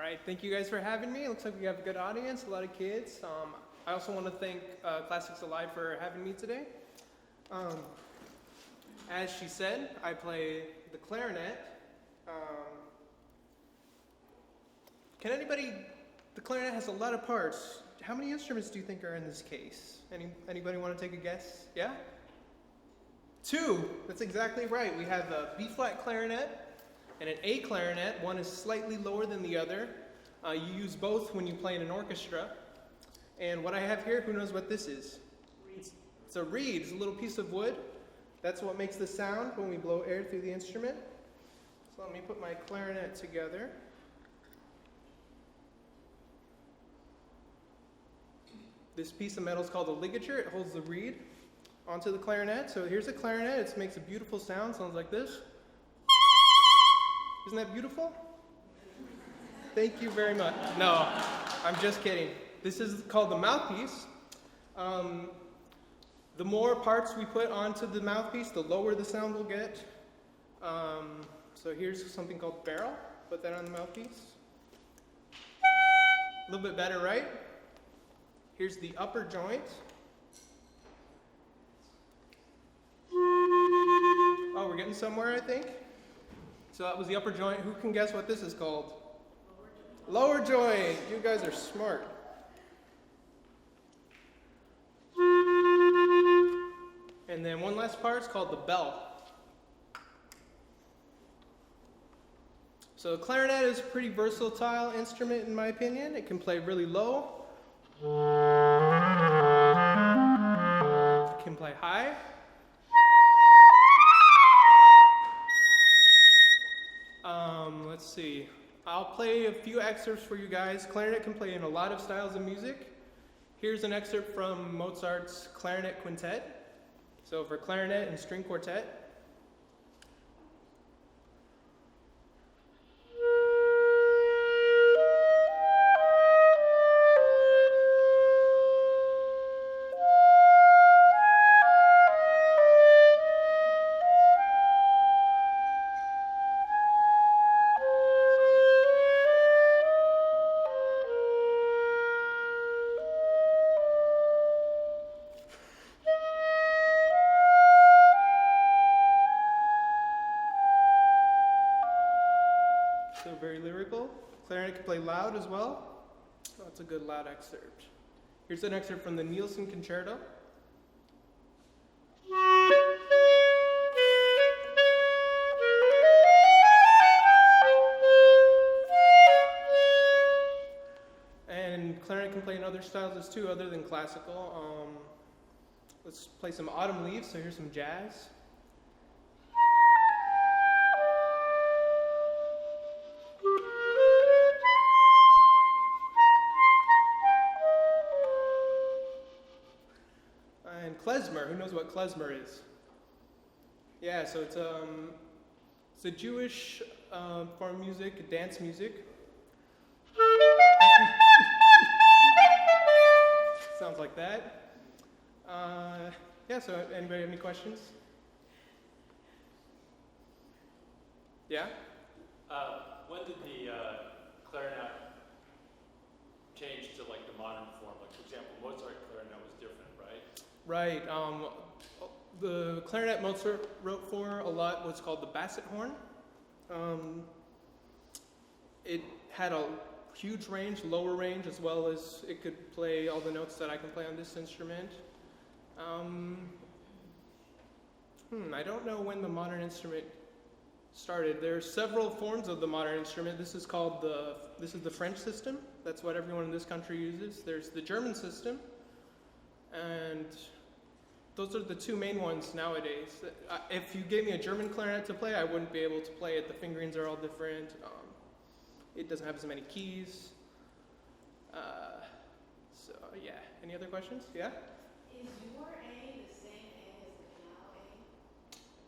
right, thank you guys for having me. It looks like we have a good audience, a lot of kids. I also want to thank Classics Alive for having me today. As she said, I play the clarinet. The clarinet has a lot of parts. How many instruments do you think are in this case? Anybody want to take a guess? Yeah? 2, that's exactly right. We have a B-flat clarinet and an A clarinet. One is slightly lower than the other. You use both when you play in an orchestra. And what I have here, who knows what this is? It's a reed. It's a little piece of wood. That's what makes the sound when we blow air through the instrument. So let me put my clarinet together. This piece of metal is called a ligature. It holds the reed onto the clarinet. So here's a clarinet. It makes a beautiful sound. Sounds like this. Isn't that beautiful? Thank you very much. No, I'm just kidding. This is called the mouthpiece. The more parts we put onto the mouthpiece, the lower the sound will get. So here's something called barrel. Put that on the mouthpiece. A little bit better, right? Here's the upper joint. Oh, we're getting somewhere, I think. So that was the upper joint. Who can guess what this is called? Lower joint. You guys are smart. And then one last part is called the bell. So the clarinet is a pretty versatile instrument in my opinion. It can play really low. It can play high. Let's see. I'll play a few excerpts for you guys. Clarinet can play in a lot of styles of music. Here's an excerpt from Mozart's Clarinet Quintet. So for clarinet and string quartet. So very lyrical. Clarinet can play loud as well. Oh, that's a good loud excerpt. Here's an excerpt from the Nielsen Concerto. And clarinet can play in other styles too, other than classical. Let's play some Autumn Leaves. So here's some jazz. And klezmer, who knows what klezmer is? Yeah, so it's a Jewish form of music, dance music. Sounds like that. Yeah, so anybody have any questions? Yeah? When did the clarinet change to like the modern form? Like for example, Mozart clarinet was different, right? Right. The clarinet Mozart wrote for a lot was called the basset horn. It had a huge range, lower range, as well as it could play all the notes that I can play on this instrument. I don't know when the modern instrument started. There are several forms of the modern instrument. This is the French system. That's what everyone in this country uses. There's the German system, and those are the two main ones nowadays. If you gave me a German clarinet to play, I wouldn't be able to play it. The fingerings are all different. It doesn't have as many keys. So yeah, any other questions? Yeah? Is your A the same A as the piano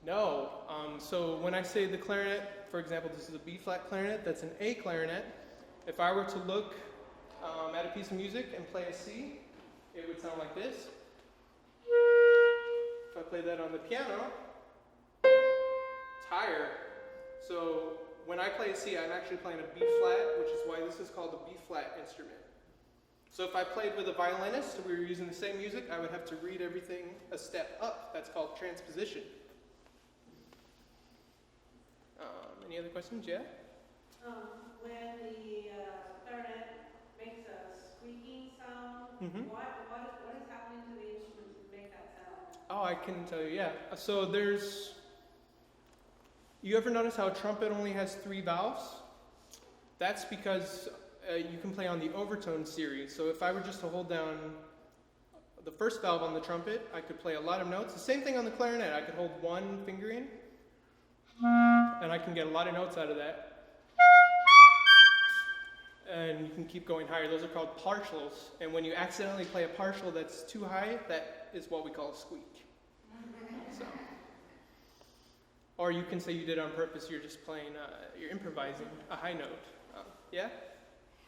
A? No. So when I say the clarinet, for example, this is a B-flat clarinet, that's an A clarinet. If I were to look at a piece of music and play a C, it would sound like this. If I play that on the piano, it's higher. So when I play a C, I'm actually playing a B flat, which is why this is called flat instrument. So if I played with a violinist and we were using the same music, I would have to read everything a step up. That's called transposition. Any other questions? Yeah? When the clarinet makes a squeaking sound, Mm-hmm. what is happening to the instrument to make that sound? Oh, I can tell you, yeah. So you ever notice how a trumpet only has 3 valves? That's because you can play on the overtone series. So if I were just to hold down the first valve on the trumpet, I could play a lot of notes. The same thing on the clarinet. I could hold one fingering, and I can get a lot of notes out of that. And you can keep going higher. Those are called partials. And when you accidentally play a partial that's too high, that is what we call a squeak. So, or you can say you did it on purpose. You're just playing, you're improvising a high note. Yeah?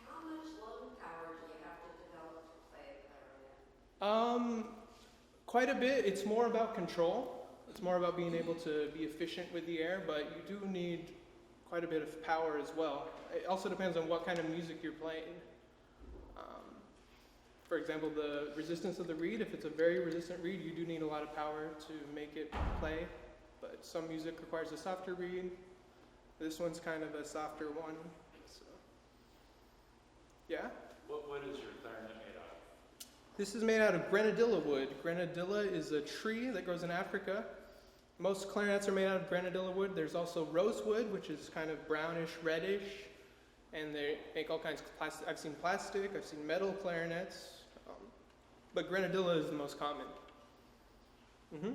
How much lung power do you have to develop to play a clarinet? Quite a bit. It's more about control. It's more about being able to be efficient with the air, but you do need quite a bit of power as well. It also depends on what kind of music you're playing. For example, the resistance of the reed, if it's a very resistant reed, you do need a lot of power to make it play. But some music requires a softer reed. This one's kind of a softer one. So, yeah? What is your clarinet made out of? This is made out of grenadilla wood. Grenadilla is a tree that grows in Africa. Most clarinets are made out of grenadilla wood. There's also rosewood, which is kind of brownish, reddish, and they make all kinds of plastic. I've seen plastic, I've seen metal clarinets, but grenadilla is the most common. Mm-hmm.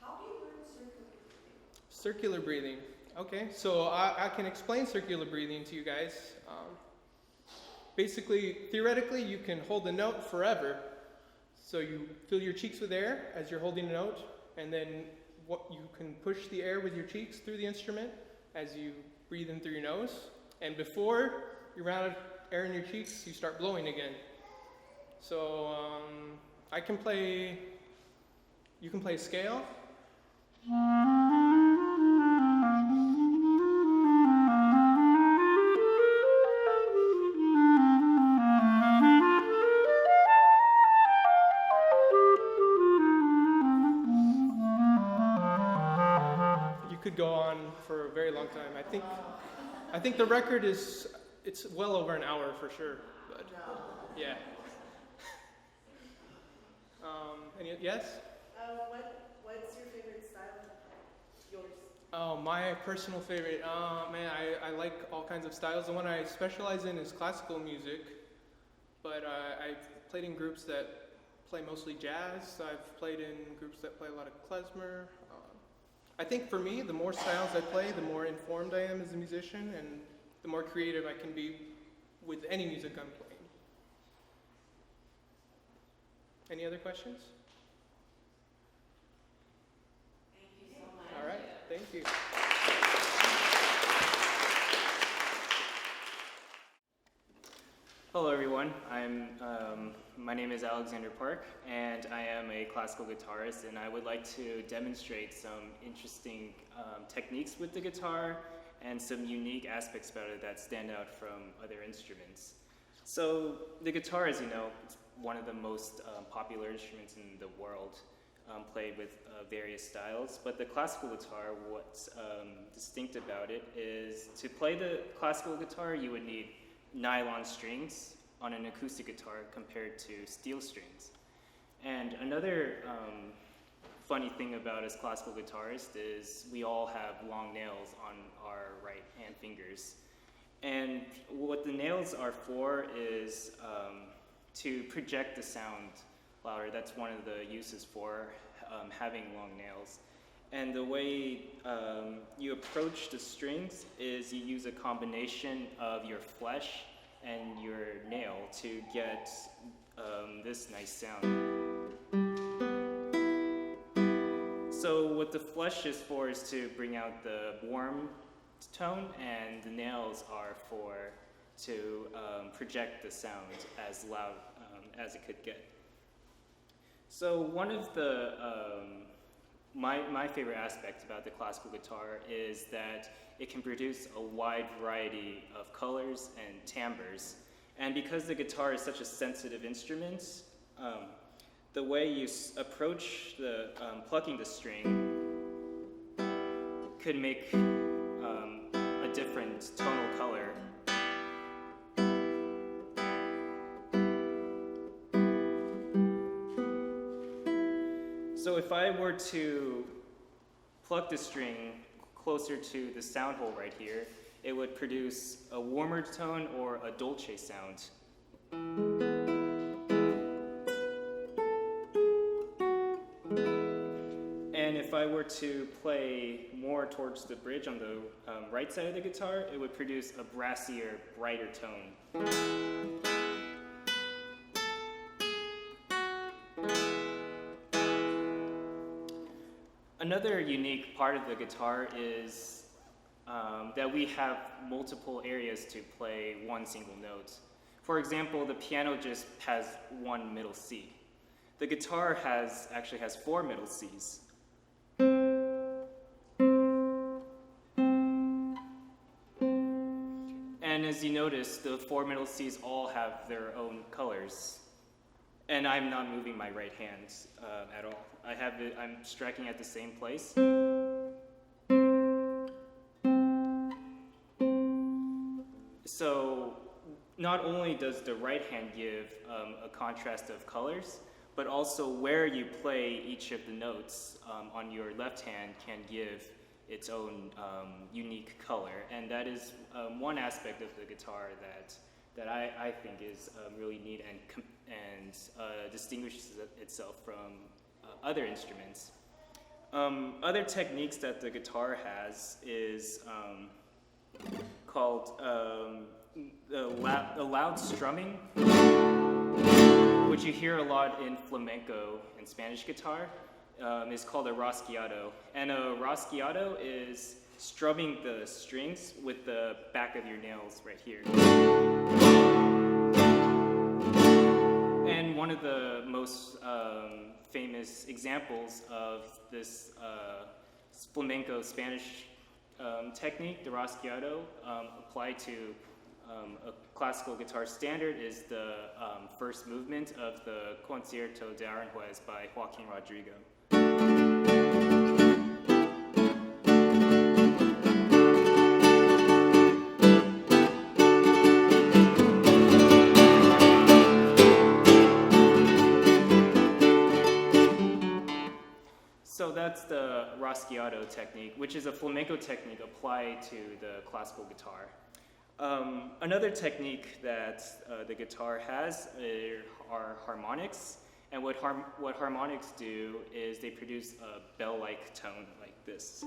How do you learn circular breathing? Circular breathing. Okay, so I can explain circular breathing to you guys. Basically, theoretically, you can hold a note forever. So you fill your cheeks with air as you're holding a note, and then you can push the air with your cheeks through the instrument as you breathe in through your nose. And before you run out of air in your cheeks, you start blowing again. So you can play a scale. You could go on for a very long time. I think the record it's well over an hour for sure. But yeah. Yes? What's your favorite style? Yours? Oh, my personal favorite. Man, I like all kinds of styles. The one I specialize in is classical music, but I've played in groups that play mostly jazz. I've played in groups that play a lot of klezmer. I think for me, the more styles I play, the more informed I am as a musician, and the more creative I can be with any music I'm playing. Any other questions? Thank you so much. All right, thank you. Hello everyone, my name is Alexander Park, and I am a classical guitarist, and I would like to demonstrate some interesting techniques with the guitar and some unique aspects about it that stand out from other instruments. So the guitar, as you know, is one of the most popular instruments in the world, played with various styles, but the classical guitar, what's distinct about it is to play the classical guitar you would need nylon strings on an acoustic guitar compared to steel strings. And another funny thing about us classical guitarists is we all have long nails on our right hand fingers. And what the nails are for is to project the sound louder. That's one of the uses for having long nails. And the way you approach the strings is you use a combination of your flesh and your nail to get this nice sound. So what the flesh is for is to bring out the warm tone, and the nails are to project the sound as loud as it could get. So one of the my favorite aspect about the classical guitar is that it can produce a wide variety of colors and timbres, And because the guitar is such a sensitive instrument, the way you approach the plucking the string could make a different tonal color. So if I were to pluck the string closer to the sound hole right here, it would produce a warmer tone or a dolce sound. And if I were to play more towards the bridge on the right side of the guitar, it would produce a brassier, brighter tone. Another unique part of the guitar is that we have multiple areas to play one single note. For example, the piano just has one middle C. The guitar actually has 4 middle Cs. And as you notice, the 4 middle Cs all have their own colors. And I'm not moving my right hand at all. I'm striking at the same place. So not only does the right hand give a contrast of colors, but also where you play each of the notes on your left hand can give its own unique color. And that is one aspect of the guitar that I think is really neat and distinguishes itself from other instruments. Other techniques that the guitar has is called the loud strumming, which you hear a lot in flamenco and Spanish guitar. Is called a rasgueado. And a rasgueado is strumming the strings with the back of your nails right here. And one of the most famous examples of this flamenco Spanish technique, the rasgueado, applied to a classical guitar standard, is the first movement of the Concierto de Aranjuez by Joaquin Rodrigo. So that's the rasgueado technique, which is a flamenco technique applied to the classical guitar. Another technique that the guitar has are harmonics, and what harmonics do is they produce a bell-like tone like this.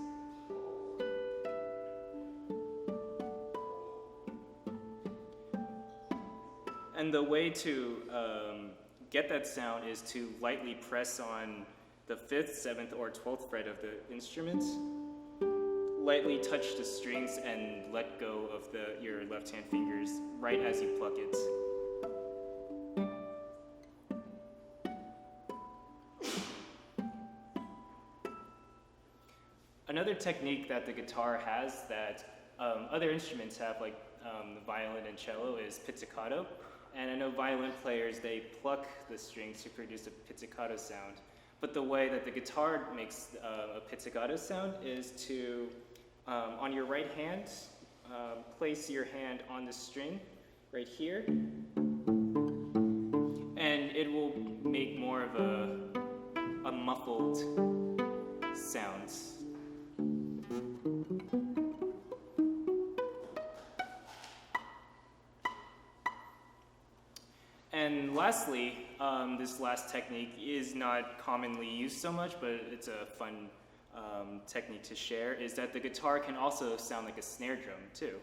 And the way to get that sound is to lightly press on the 5th, 7th, or 12th fret of the instrument, lightly touch the strings and let go of your left-hand fingers right as you pluck it. Another technique that the guitar has that other instruments have, like the violin and cello, is pizzicato. And I know violin players, they pluck the strings to produce a pizzicato sound. But the way that the guitar makes a pizzicato sound is to, on your right hand, place your hand on the string right here, and it will make more of a muffled sound. And lastly, this last technique is not commonly used so much, but it's a fun technique to share, is that the guitar can also sound like a snare drum too.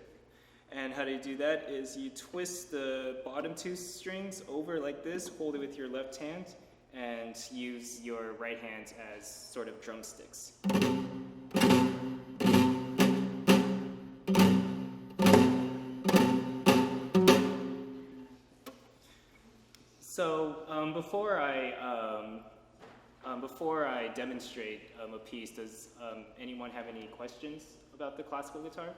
And how to do that is you twist the bottom 2 strings over like this, hold it with your left hand, and use your right hand as sort of drumsticks. So before I demonstrate a piece, does anyone have any questions about the classical guitar?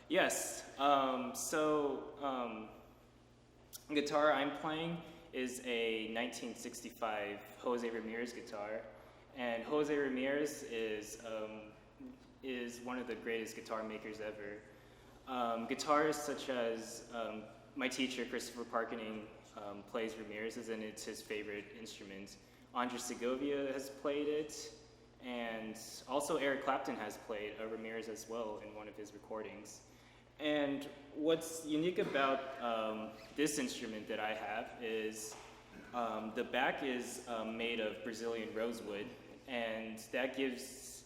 Yes. Guitar I'm playing is a 1965 Jose Ramirez guitar, and Jose Ramirez is one of the greatest guitar makers ever. Guitarists such as my teacher Christopher Parkening plays Ramirez's, and it's his favorite instrument. Andres Segovia has played it, and also Eric Clapton has played a Ramirez as well in one of his recordings. And what's unique about this instrument that I have is the back is made of Brazilian rosewood, and that gives,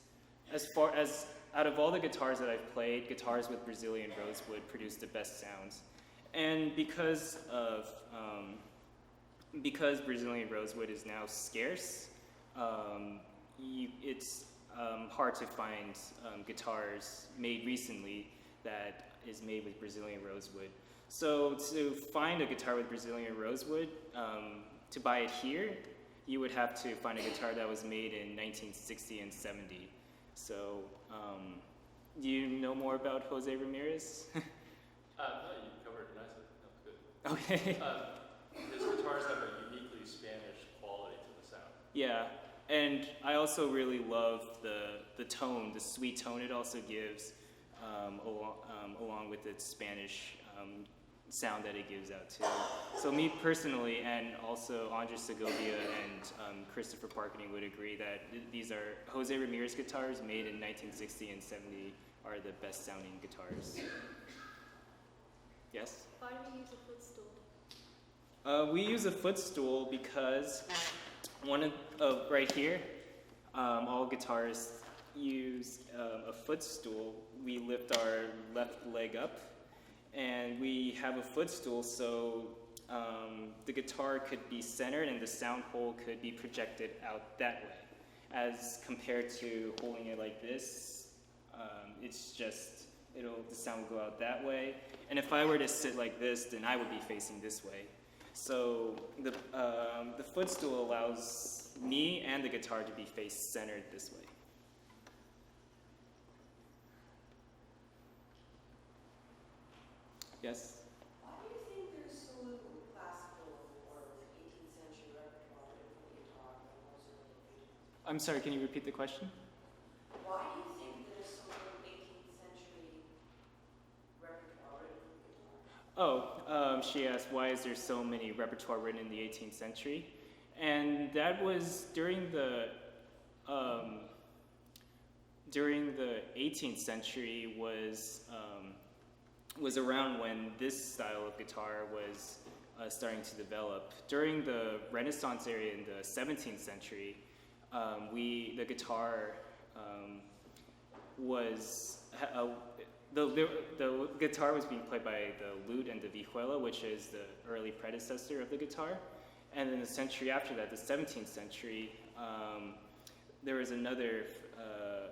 out of all the guitars that I've played, guitars with Brazilian rosewood produce the best sounds. And because Brazilian rosewood is now scarce, it's hard to find guitars made recently that is made with Brazilian rosewood. So to find a guitar with Brazilian rosewood, to buy it here, you would have to find a guitar that was made in 1960 and 70. So, do you know more about Jose Ramirez? No, you covered it nicely. That was good. Okay. His guitars have a uniquely Spanish quality to the sound. Yeah, and I also really love the tone, the sweet tone it also gives, along with its Spanish sound that it gives out too. So me personally, and also Andres Segovia and Christopher Parkening would agree that these are Jose Ramirez guitars made in 1960 and 70 are the best sounding guitars. Yes? Why do we use a footstool? We use a footstool because right here, all guitarists use a footstool. We lift our left leg up, and we have a footstool so the guitar could be centered and the sound hole could be projected out that way, as compared to holding it like this. It's just, the sound will go out that way. And if I were to sit like this, then I would be facing this way. So the footstool allows me and the guitar to be face centered this way. Yes? Why do you think there's so little classical or 18th century repertoire written for the guitar than most of the I'm sorry, can you repeat the question? Why do you think there's so little 18th century repertoire written for the guitar? She asked, why is there so many repertoire written in the 18th century? And that was during the 18th century was around when this style of guitar was starting to develop. During the Renaissance era in the 17th century, the guitar the guitar was being played by the lute and the vihuela, which is the early predecessor of the guitar. And then the century after that, the 17th century, there was another,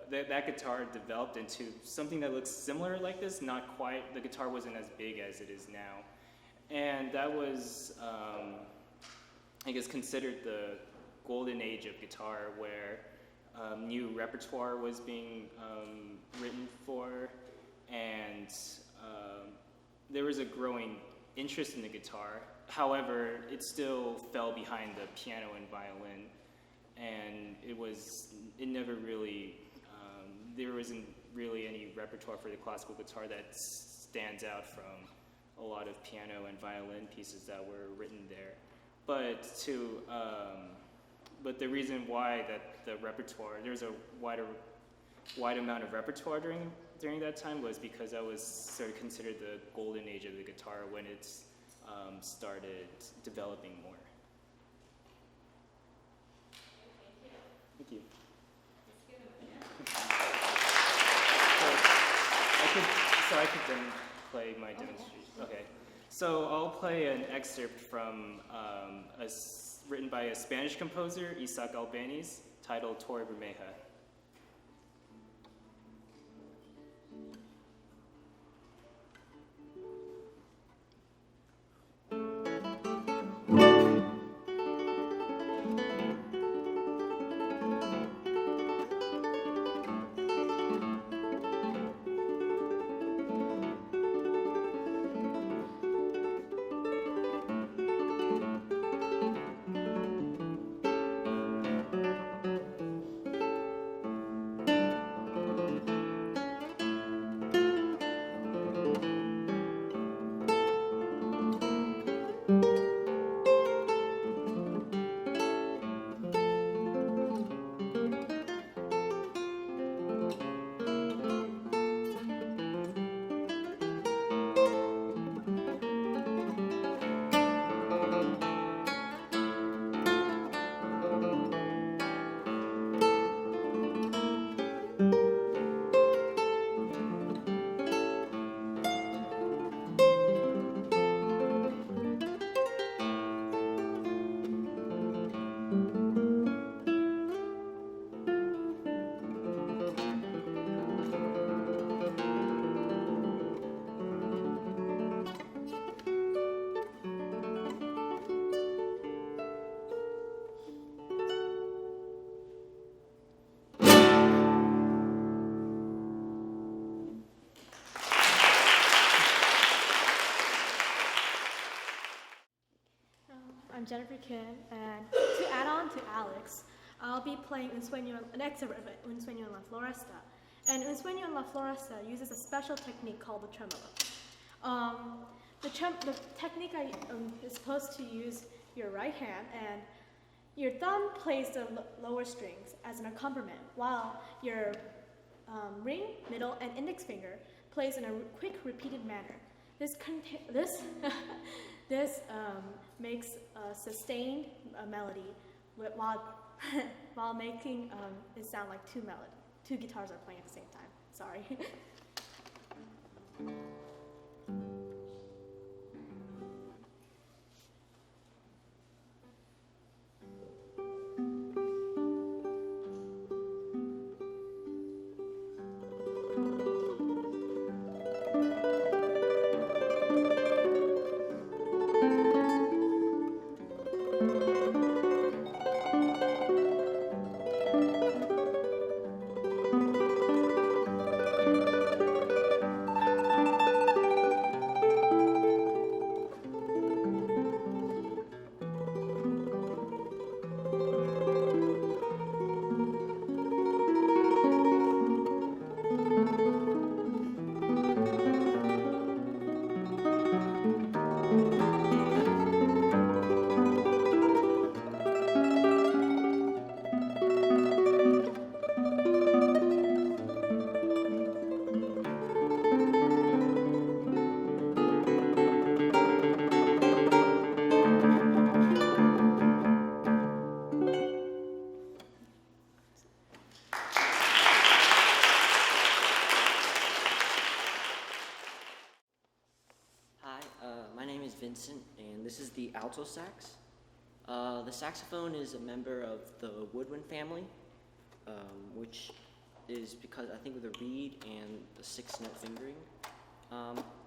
that guitar developed into something that looks similar like this, not quite, the guitar wasn't as big as it is now. And that was, I guess, considered the golden age of guitar, where new repertoire was being written for, and there was a growing interest in the guitar. However, it still fell behind the piano and violin, and it never really, there wasn't really any repertoire for the classical guitar that stands out from a lot of piano and violin pieces that were written there. But the reason why that the repertoire, there's a wide amount of repertoire during that time was because that was sort of considered the golden age of the guitar when it's started developing more. Thank you. So I could then play my demonstration. Okay. So I'll play an excerpt from written by a Spanish composer, Isaac Albéniz, titled Torre Bermeja. I'm Jennifer Kim, and to add on to Alex, I'll be playing an excerpt of Un Sueño en la Floresta. And Un Sueño en la Floresta uses a special technique called the tremolo. The technique is supposed to use your right hand, and your thumb plays the lower strings as an accompaniment, while your ring, middle, and index finger plays in a quick, repeated manner. This makes a sustained melody while making it sound like two guitars are playing at the same time. Sorry. Vincent, and this is the alto sax. The saxophone is a member of the woodwind family, which is because I think of the reed and the 6-note fingering.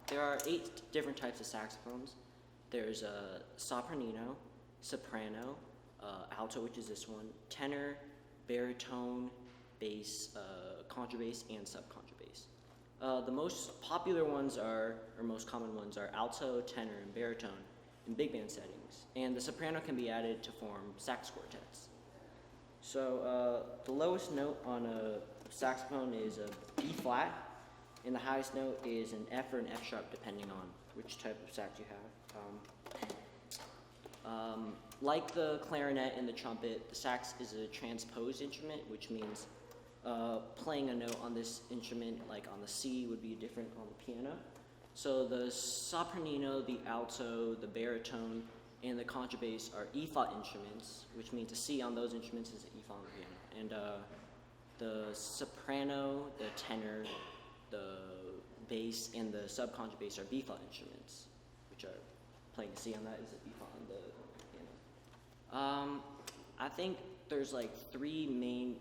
There are 8 different types of saxophones. There's a sopranino, soprano, alto, which is this one, tenor, baritone, bass, contrabass, and subcontrabass. The most popular ones or most common ones are alto, tenor, and baritone in big band settings, and the soprano can be added to form sax quartets. So the lowest note on a saxophone is a B flat, and the highest note is an F or an F sharp, depending on which type of sax you have. Like the clarinet and the trumpet, the sax is a transposed instrument, which means playing a note on this instrument, like on the C, would be different on the piano. So the sopranino, the alto, the baritone, and the contrabass are E-flat instruments, which means the C on those instruments is an E-flat on the piano. And the soprano, the tenor, the bass, and the subcontrabass are B-flat instruments, which are playing the C on that is an E-flat on the piano. I think there's like 3 main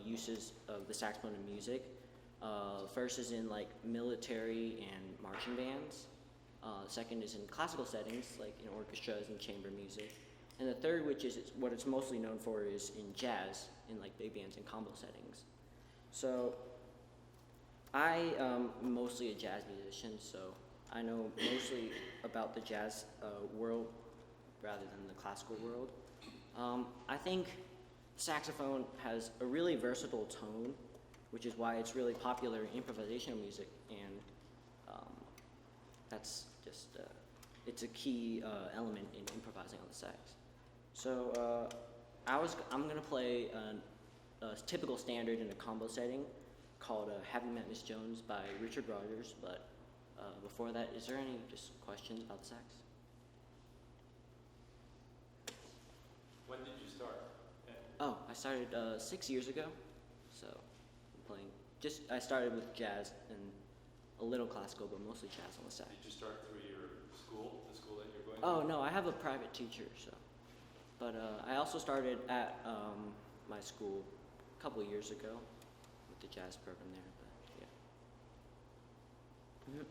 uses of the saxophone in music. First is in like military and marching bands. Second is in classical settings, like in orchestras and chamber music. And the third, which is what it's mostly known for, is in jazz, in like big bands and combo settings. So I am mostly a jazz musician, so I know mostly about the jazz world rather than the classical world. I think saxophone has a really versatile tone, which is why it's really popular in improvisational music, and that's just, it's a key element in improvising on the sax. So I'm going to play a typical standard in a combo setting called Have You Met Miss Jones by Richard Rodgers, but before that, is there any just questions about the sax? When did you start? Oh, I started 6 years ago, so I'm playing. I started with jazz and a little classical, but mostly jazz on the sax. Did you start through your school, the school that you're going Oh to? no, I have a private teacher, so. But I also started at my school a couple of years ago with the jazz program there. But yeah. Mm-hmm.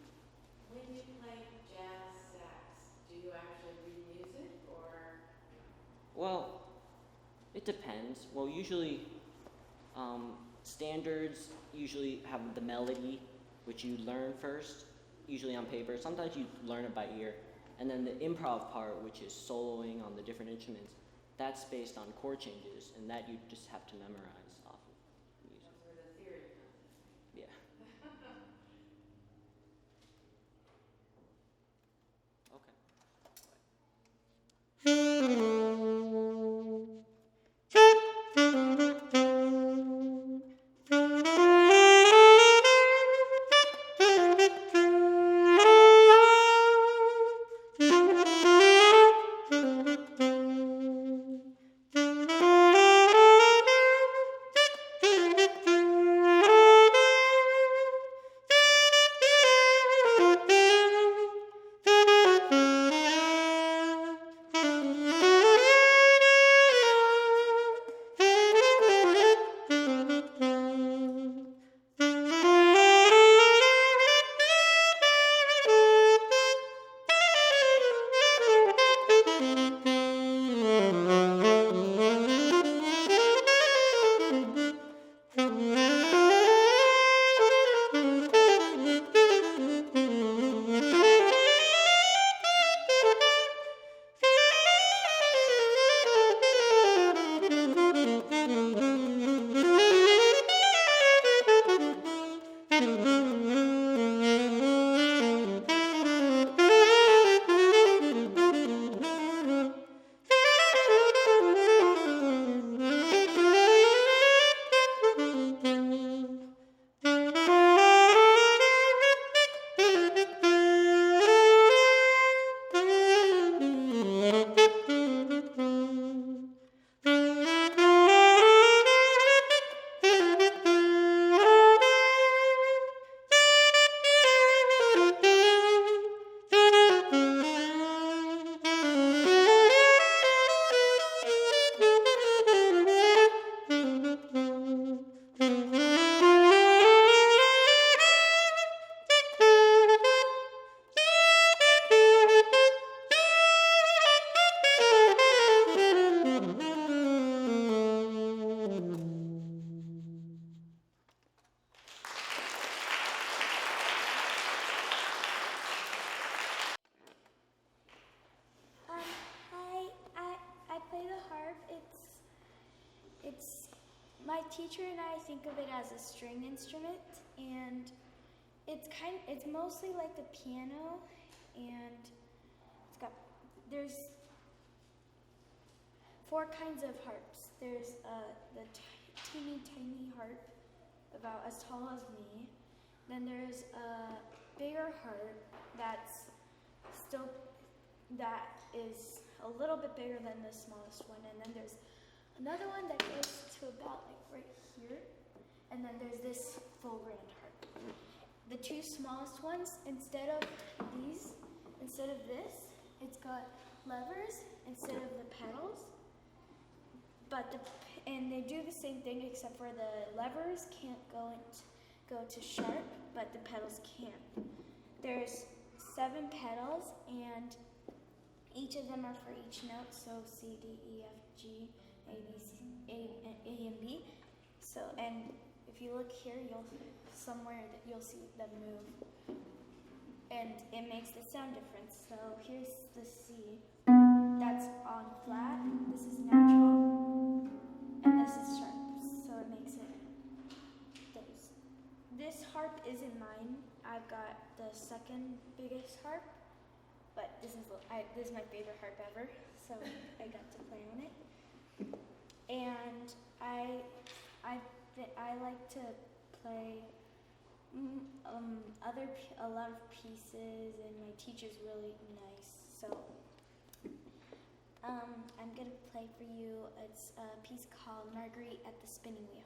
When you play jazz sax, do you actually read music or? Well, it depends. Well, usually standards usually have the melody, which you learn first, usually on paper. Sometimes you learn it by ear, And then the improv part, which is soloing on the different instruments, that's based on chord changes, and that you just have to memorize off of music. That's where the theory comes in. Yeah. Okay. I play the harp. It's my teacher and I think of it as a string instrument, and it's mostly like the piano, and there's 4 kinds of harps. There's the teeny tiny harp about as tall as me. Then there's a bigger harp that is a little bit bigger than the smallest one, and then there's another one that goes to about like right here, and then there's this full grand harp. The 2 smallest ones, instead of this, it's got levers instead of the pedals. And they do the same thing, except for the levers can't go to sharp, but the pedals can. There's 7 pedals, and each of them are for each note, so C, D, E, F, G, A, B, C, A and B. So, and if you look here, you'll see them move, and it makes the sound difference. So here's the C, that's on flat, this is natural, and this is sharp, so it makes it those. This harp isn't mine. I've got the second biggest harp, but this is my favorite harp ever, so I got to play on it. And I like to play a lot of pieces, and my teacher's really nice. So I'm gonna play for you. It's a piece called Marguerite at the Spinning Wheel.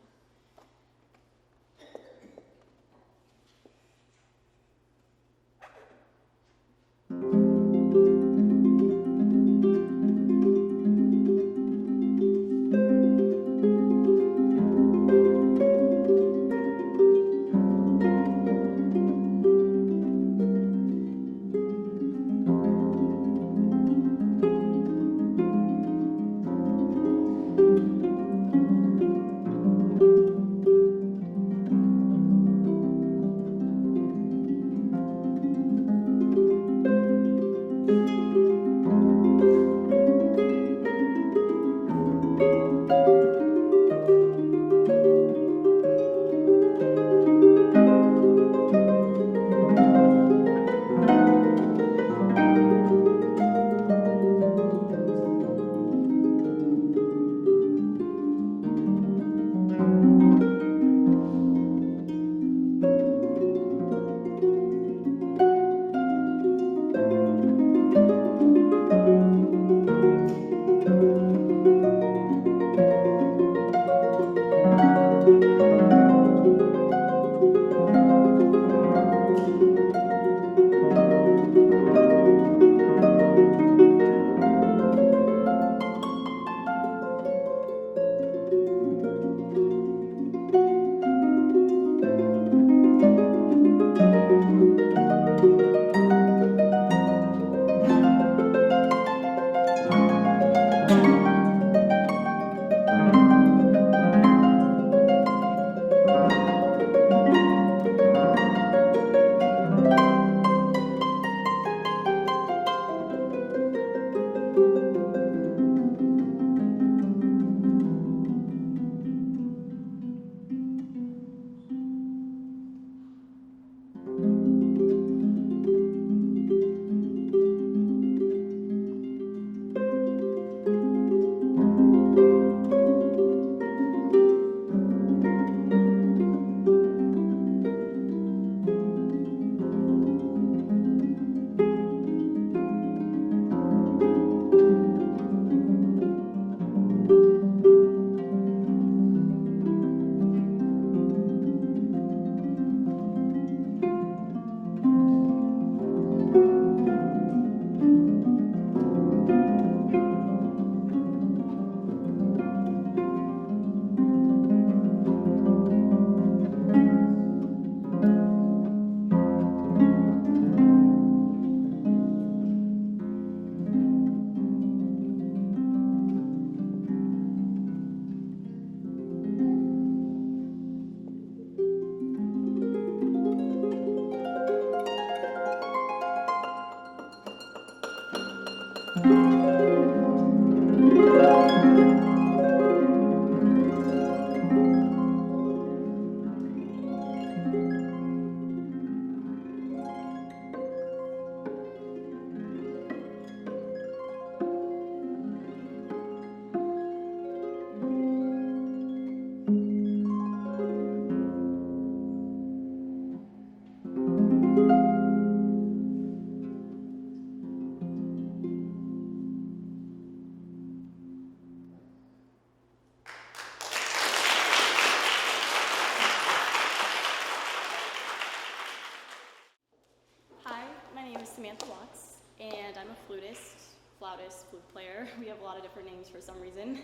Michael Watts, and I'm a flutist, flautist, flute player. We have a lot of different names for some reason.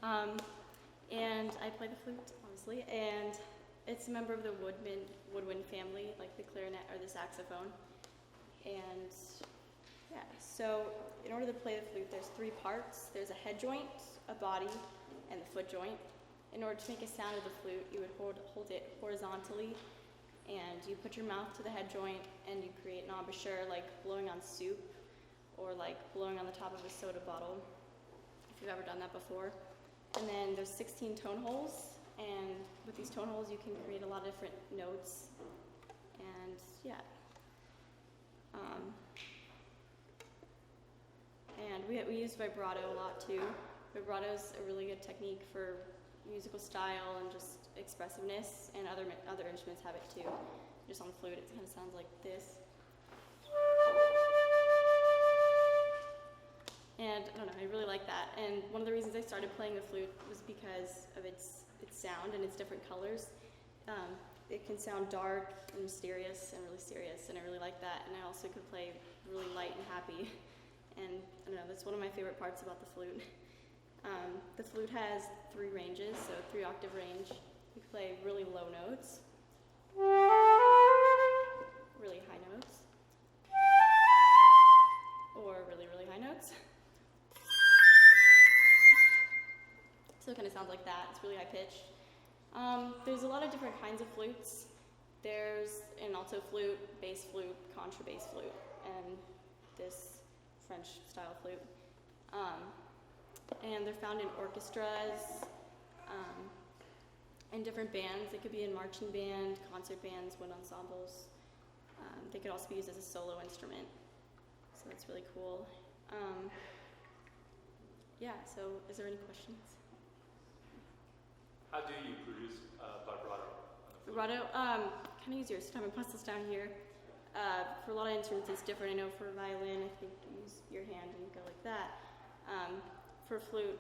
And I play the flute, obviously, and it's a member of the woodwind family, like the clarinet or the saxophone. And yeah, so in order to play the flute, there's 3 parts. There's a head joint, a body, and the foot joint. In order to make a sound of the flute, you would hold it horizontally, and you put your mouth to the head joint, and you create an embouchure like blowing on soup, or like blowing on the top of a soda bottle, if you've ever done that before. And then there's 16 tone holes, and with these tone holes you can create a lot of different notes, and yeah. And we use vibrato a lot too. Vibrato is a really good technique for musical style and just expressiveness, and other instruments have it too. Just on the flute it kind of sounds like this. And I don't know, I really like that. And one of the reasons I started playing the flute was because of its sound and its different colors. It can sound dark and mysterious and really serious, and I really like that. And I also could play really light and happy. And I don't know, that's one of my favorite parts about the flute. The flute has 3 ranges, so 3 octave range. You can play really low notes, really high notes, or really, really high notes. So it kind of sounds like that. It's really high pitched. There's a lot of different kinds of flutes. There's an alto flute, bass flute, contrabass flute, and this French style flute. And they're found in orchestras, in different bands. They could be in marching band, concert bands, wind ensembles. They could also be used as a solo instrument. So that's really cool. Yeah, so is there any questions? How do you produce vibrato on the flute? Vibrato, kind of use your stomach muscles down here. For a lot of instruments it's different. I know for violin, I think you use your hand and you go like that. For flute,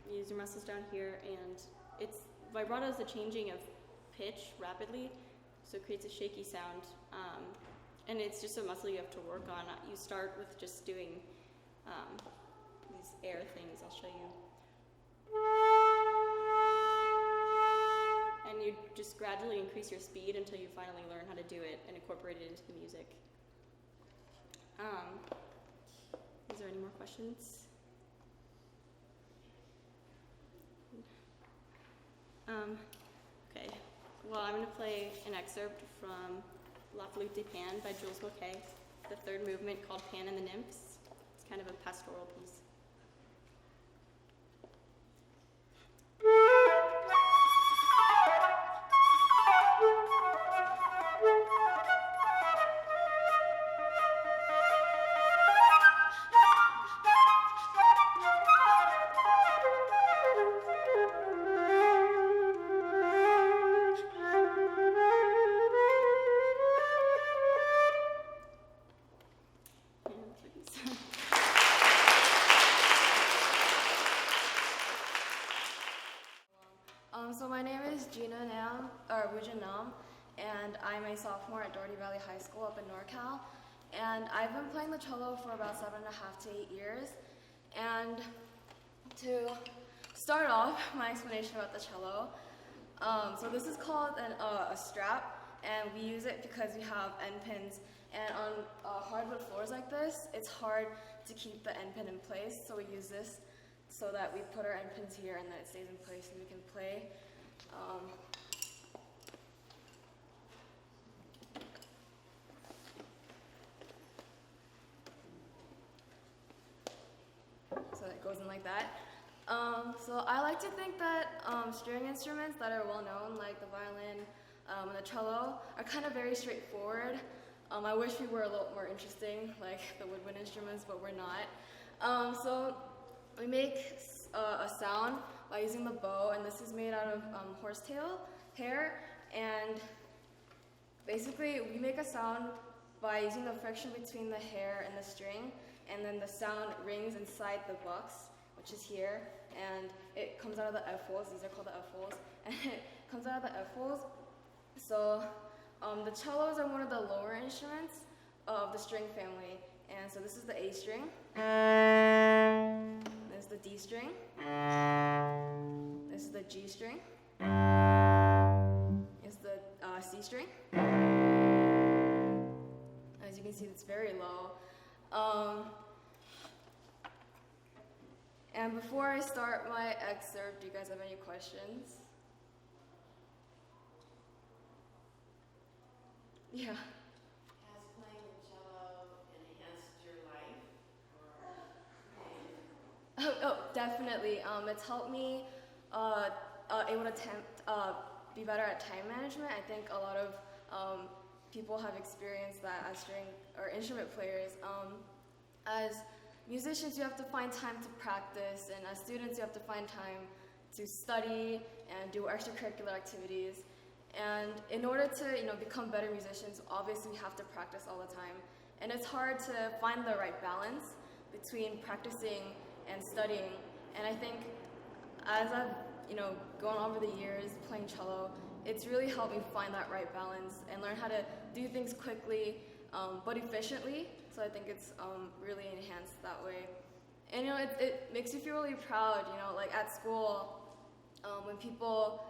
you use your muscles down here, and vibrato is the changing of pitch rapidly, so it creates a shaky sound. And it's just a muscle you have to work on. You start with just doing these air things, I'll show you. And you just gradually increase your speed until you finally learn how to do it and incorporate it into the music. Is there any more questions? Okay, well, I'm going to play an excerpt from La Flûte de Pan by Jules Bocquet, the 3rd movement called Pan and the Nymphs. It's kind of a pastoral piece. So my name is Wujan Nam, and I'm a sophomore at Doherty Valley High School up in NorCal. And I've been playing the cello for about 7.5 to 8 years. And to start off my explanation about the cello, so this is called a strap, and we use it because we have end pins. And on hardwood floors like this, it's hard to keep the end pin in place, so we use this so that we put our end pins here and then it stays in place and we can play. So it goes in like that. So I like to think that string instruments that are well known, like the violin and the cello, are kind of very straightforward. I wish we were a little more interesting, like the woodwind instruments, but we're not. So we make a sound by using the bow, and this is made out of horsetail hair, and basically we make a sound by using the friction between the hair and the string, and then the sound rings inside the box, which is here, and it comes out of the F-holes. These are called the F-holes, and it comes out of the F-holes. So the cellos are one of the lower instruments, of the string family. And so this is the A string. This is the D string. This is the G string. This is the C string. As you can see, it's very low. And before I start my excerpt, do you guys have any questions? Yeah. Has playing the cello enhanced your life? Oh, definitely. It's helped me able to be better at time management. I think a lot of people have experienced that as string or instrument players. As musicians, you have to find time to practice, and as students, you have to find time to study and do extracurricular activities. And in order to, become better musicians, obviously we have to practice all the time. And it's hard to find the right balance between practicing and studying. And I think as I've, gone over the years playing cello, it's really helped me find that right balance and learn how to do things quickly, but efficiently. So I think it's really enhanced that way. And it makes you feel really proud, like at school, when people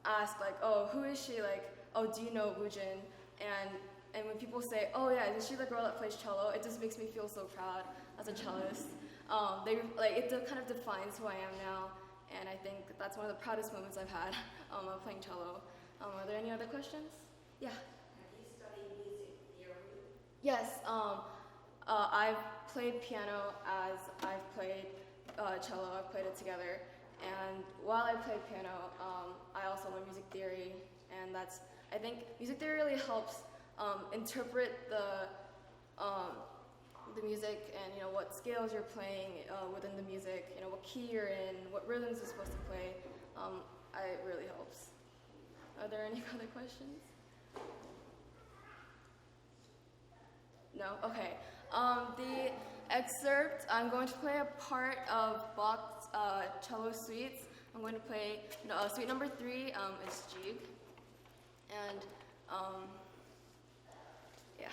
ask like, oh, who is she? Like, oh, do you know Woojin? And when people say, oh yeah, is she the girl that plays cello? It just makes me feel so proud as a cellist. It kind of defines who I am now, and I think that's one of the proudest moments I've had of playing cello. Are there any other questions? Yeah. Have you studied music theory? Yes. I've played piano as I've played cello. I've played it together. And while I played piano, I also learned music theory, and I think music theory really helps interpret the music and what scales you're playing within the music, what key you're in, what rhythms you're supposed to play. It really helps. Are there any other questions? No? Okay. The excerpt, I'm going to play a part of Bach's cello suites. I'm going to play suite number 3, is G. And yeah.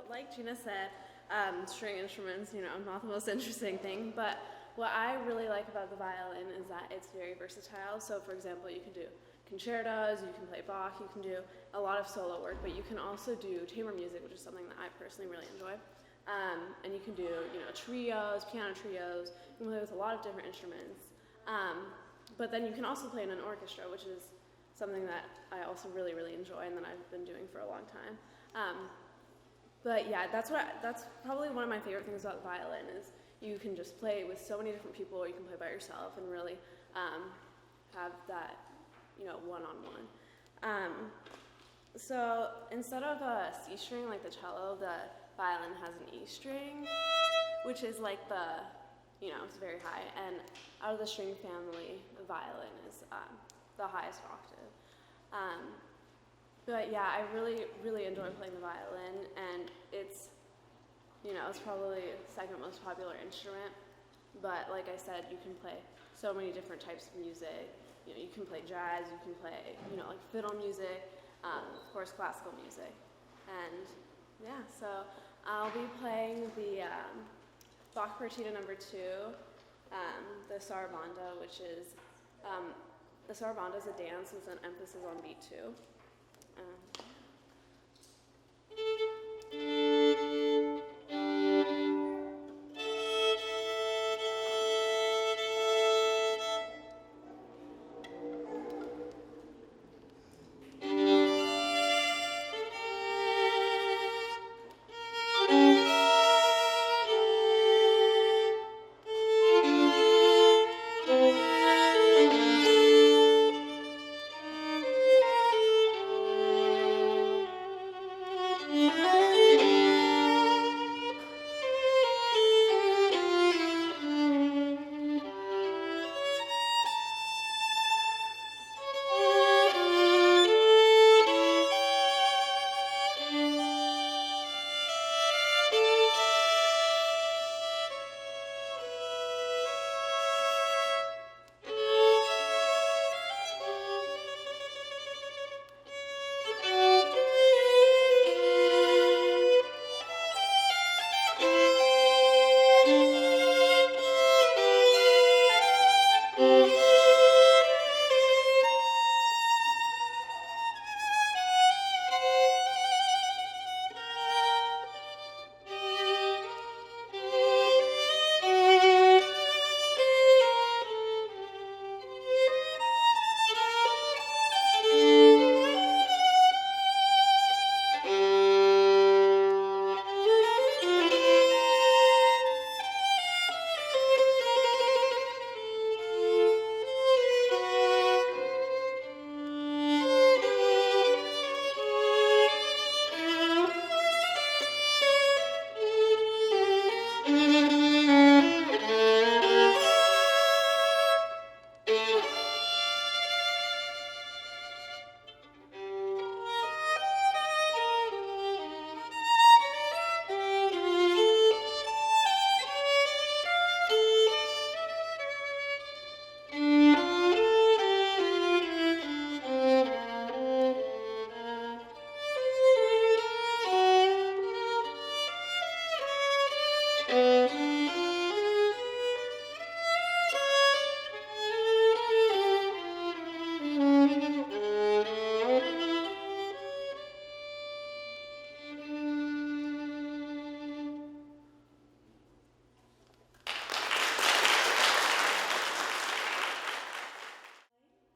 Like Gina said, string instruments, not the most interesting thing, but what I really like about the violin is that it's very versatile. So for example, you can do concertos, you can play Bach, you can do a lot of solo work, but you can also do chamber music, which is something that I personally really enjoy. And you can do, trios, piano trios, you can play with a lot of different instruments. But then you can also play in an orchestra, which is something that I also really, really enjoy and that I've been doing for a long time. But yeah, that's probably one of my favorite things about the violin is you can just play with so many different people, or you can play by yourself and really have that, one-on-one. So instead of a C string like the cello, the violin has an E string, which is like it's very high. And out of the string family, the violin is the highest octave. But yeah, I really, really enjoy playing the violin, and it's probably the second most popular instrument. But like I said, you can play so many different types of music. You can play jazz, you can play, like fiddle music, of course classical music. And yeah, so I'll be playing the Bach Partita No. 2, the Sarabanda, which is, the Sarabanda is a dance with an emphasis on beat 2.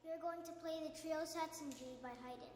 We're going to play the Trio Saxongy by Haydn.